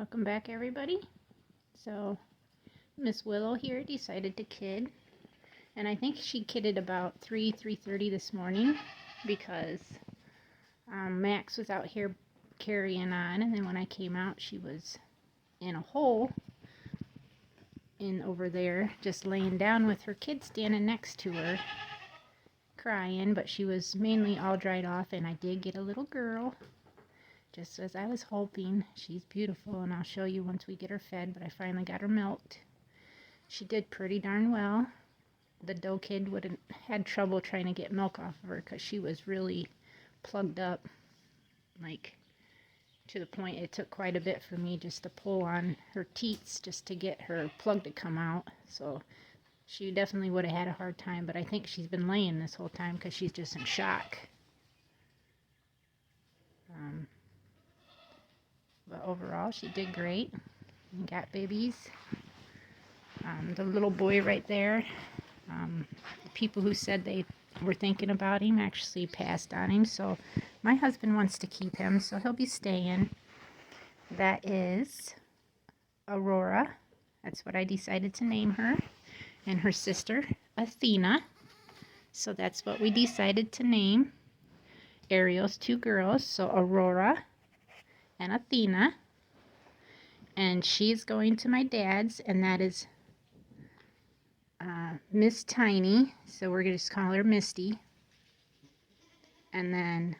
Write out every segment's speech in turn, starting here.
Welcome back, everybody. So Miss Willow here decided to kid, and I think she kidded about 3:30 this morning because Max was out here carrying on, and then when I came out she was in a hole in over there just laying down with her kid standing next to her crying, but she was mainly all dried off, and I did get a little girl. Just as I was hoping. She's beautiful, and I'll show you once we get her fed, but I finally got her milked. She did pretty darn well. The Doe Kid would have had trouble trying to get milk off of her because she was really plugged up, like to the point it took quite a bit for me just to pull on her teats just to get her plug to come out. So she definitely would have had a hard time, but I think she's been laying this whole time because she's just in shock. But overall, she did great and got babies. The little boy right there, the people who said they were thinking about him actually passed on him. So my husband wants to keep him, so he'll be staying. That is Aurora. That's what I decided to name her. And her sister, Athena. So that's what we decided to name Ariel's two girls. So Aurora and Athena, and she's going to my dad's, and that is Miss Tiny, so we're going to just call her Misty. And then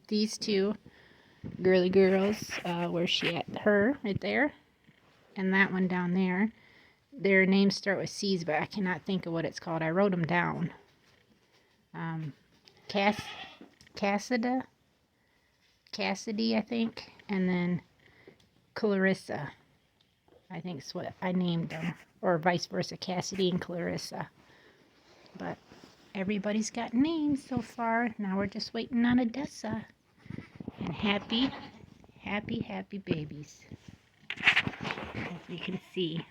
these two girly girls, where's she at? Her right there, and that one down there. Their names start with C's, but I cannot think of what it's called. I wrote them down. Cassidy, I think, and then Clarissa, I think is what I named them, or vice versa, Cassidy and Clarissa. But everybody's got names so far. Now we're just waiting on Odessa. And happy babies, as you can see.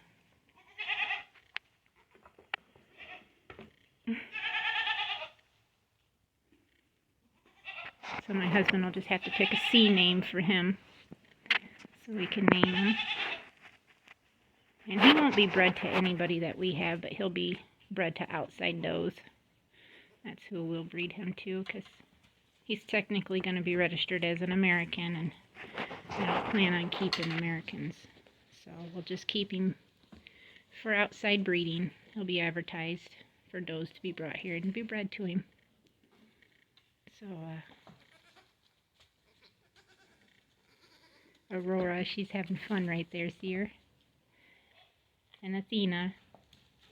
So my husband will just have to pick a C name for him so we can name him. And he won't be bred to anybody that we have, but he'll be bred to outside does. That's who we'll breed him to, because he's technically going to be registered as an American, and I don't plan on keeping Americans. So we'll just keep him for outside breeding. He'll be advertised for does to be brought here and be bred to him. So, Aurora, she's having fun right there, see her? And Athena,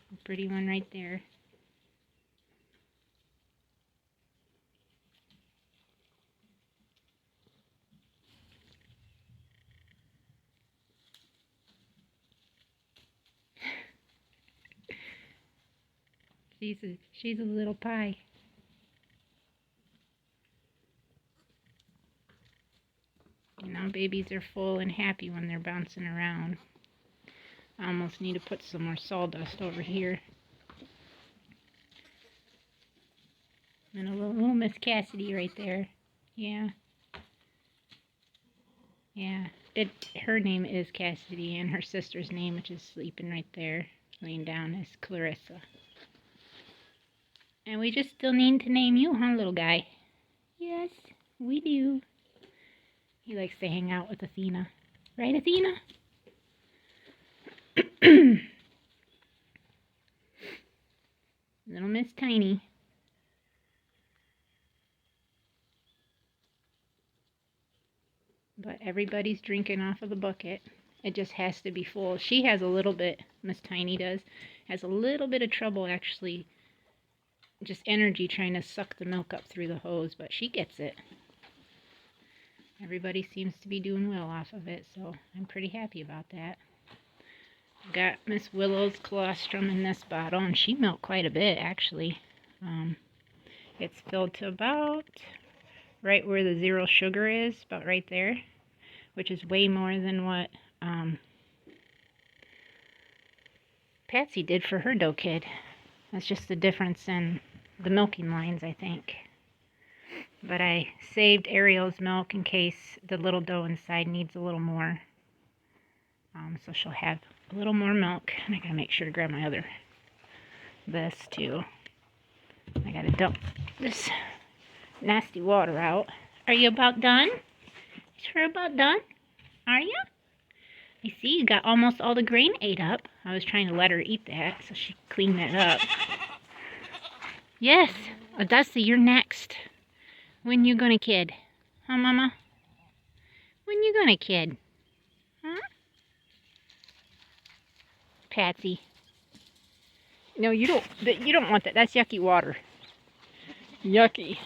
the pretty one right there. She's a little pie. You know, babies are full and happy when they're bouncing around. I almost need to put some more sawdust over here. And a little Miss Cassidy right there. Yeah. Yeah. Her name is Cassidy, and her sister's name, which is sleeping right there, laying down, is Clarissa. And we just still need to name you, huh, little guy? Yes, we do. He likes to hang out with Athena. Right, Athena? Little Miss Tiny. But everybody's drinking off of the bucket. It just has to be full. She has a little bit, Miss Tiny does, has a little bit of trouble actually, just energy trying to suck the milk up through the hose, but she gets it. Everybody seems to be doing well off of it, so I'm pretty happy about that. I've got Miss Willow's colostrum in this bottle, and she milked quite a bit, actually. It's filled to about right where the 0 sugar is, about right there, which is way more than what Patsy did for her Doe Kid. That's just the difference in the milking lines, I think. But I saved Ariel's milk in case the little doe inside needs a little more. So she'll have a little more milk. And I gotta make sure to grab my other vest too. I gotta dump this nasty water out. Are you about done? Sure about done? Are you? I see you got almost all the grain ate up. I was trying to let her eat that so she cleaned that up. Yes, Odessa, you're next. When you gonna kid? Huh, Mama? When you gonna kid? Huh? Patsy. No, you don't want that. That's yucky water. Yucky.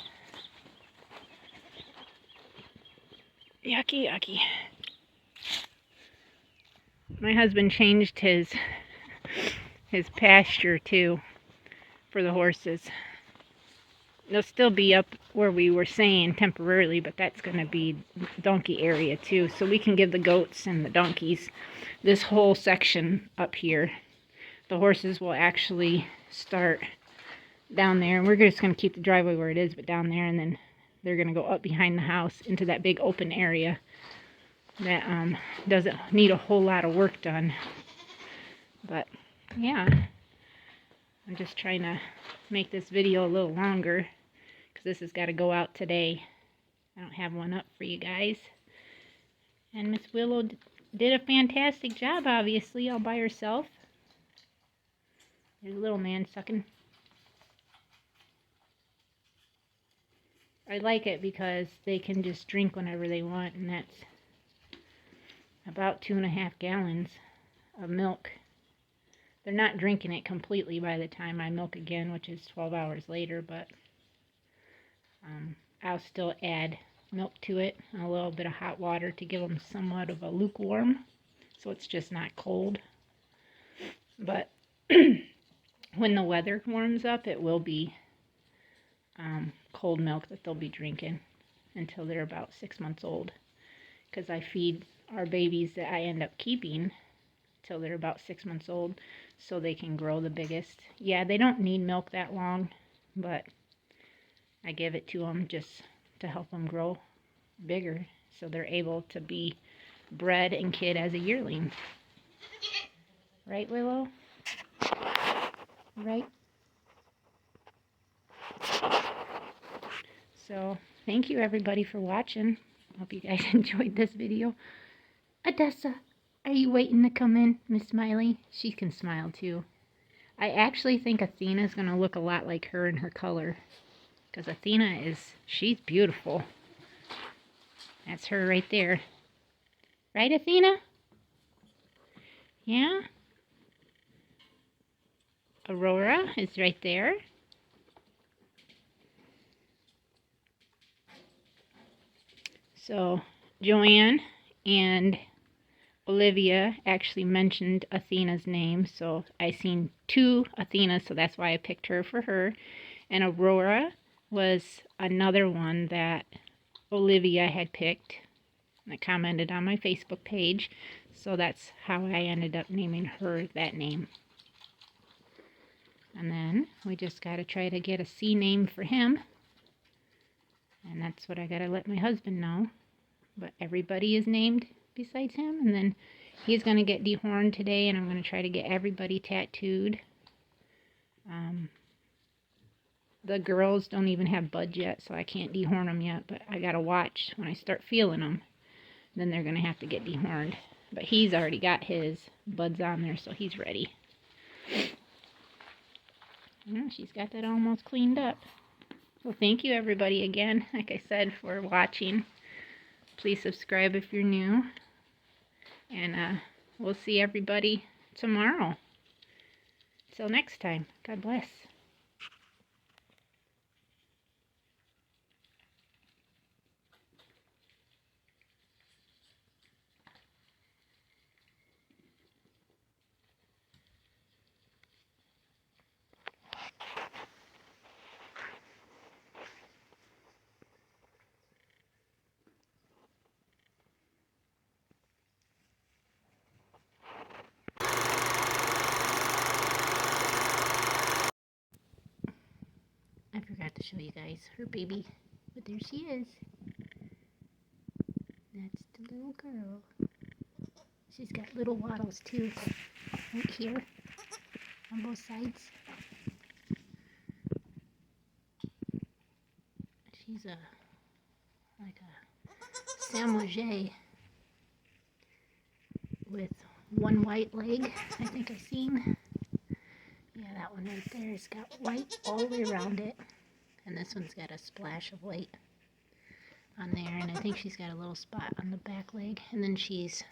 Yucky, yucky. My husband changed his pasture too for the horses. They'll still be up where we were saying temporarily, but that's going to be donkey area too. So we can give the goats and the donkeys this whole section up here. The horses will actually start down there. And we're just going to keep the driveway where it is, but down there. And then they're going to go up behind the house into that big open area that doesn't need a whole lot of work done. But yeah, I'm just trying to make this video a little longer because this has got to go out today. I don't have one up for you guys. And Miss Willow did a fantastic job, obviously, all by herself. There's a little man sucking. I like it because they can just drink whenever they want, and that's about 2.5 gallons of milk. They're not drinking it completely by the time I milk again, which is 12 hours later, but I'll still add milk to it and a little bit of hot water to give them somewhat of a lukewarm, so it's just not cold. But when the weather warms up, it will be cold milk that they'll be drinking until they're about 6 months old, because I feed our babies that I end up keeping till they're about 6 months old so they can grow the biggest. Yeah, they don't need milk that long, but I give it to them just to help them grow bigger so they're able to be bred and kid as a yearling. Right, Willow? Right? So, thank you everybody for watching. Hope you guys enjoyed this video. Odessa, are you waiting to come in, Miss Smiley? She can smile too. I actually think Athena's going to look a lot like her in her color. Because Athena she's beautiful. That's her right there. Right, Athena? Yeah? Aurora is right there. So, Joanne and Olivia actually mentioned Athena's name, so I seen 2 Athenas, so that's why I picked her for her. And Aurora was another one that Olivia had picked. I commented on my Facebook page, so that's how I ended up naming her that name. And then we just got to try to get a C name for him. And that's what I got to let my husband know. But everybody is named besides him. And then he's going to get dehorned today, and I'm going to try to get everybody tattooed. The girls don't even have buds yet, so I can't dehorn them yet. But I got to watch when I start feeling them. Then they're going to have to get dehorned. But he's already got his buds on there, so he's ready. Yeah, she's got that almost cleaned up. Well, thank you everybody again, like I said, for watching. Please subscribe if you're new. And we'll see everybody tomorrow. Till next time, God bless. I forgot to show you guys her baby But there she is. That's the little girl. She's got little wattles too, right here on both sides. She's like a Samoyed with one white leg, I think I've seen. Yeah, that one right there has got white all the way around it. And this one's got a splash of white on there. And I think she's got a little spot on the back leg. And then she's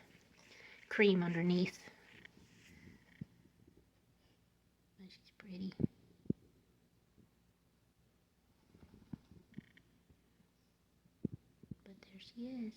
cream underneath. But she's pretty. But there she is.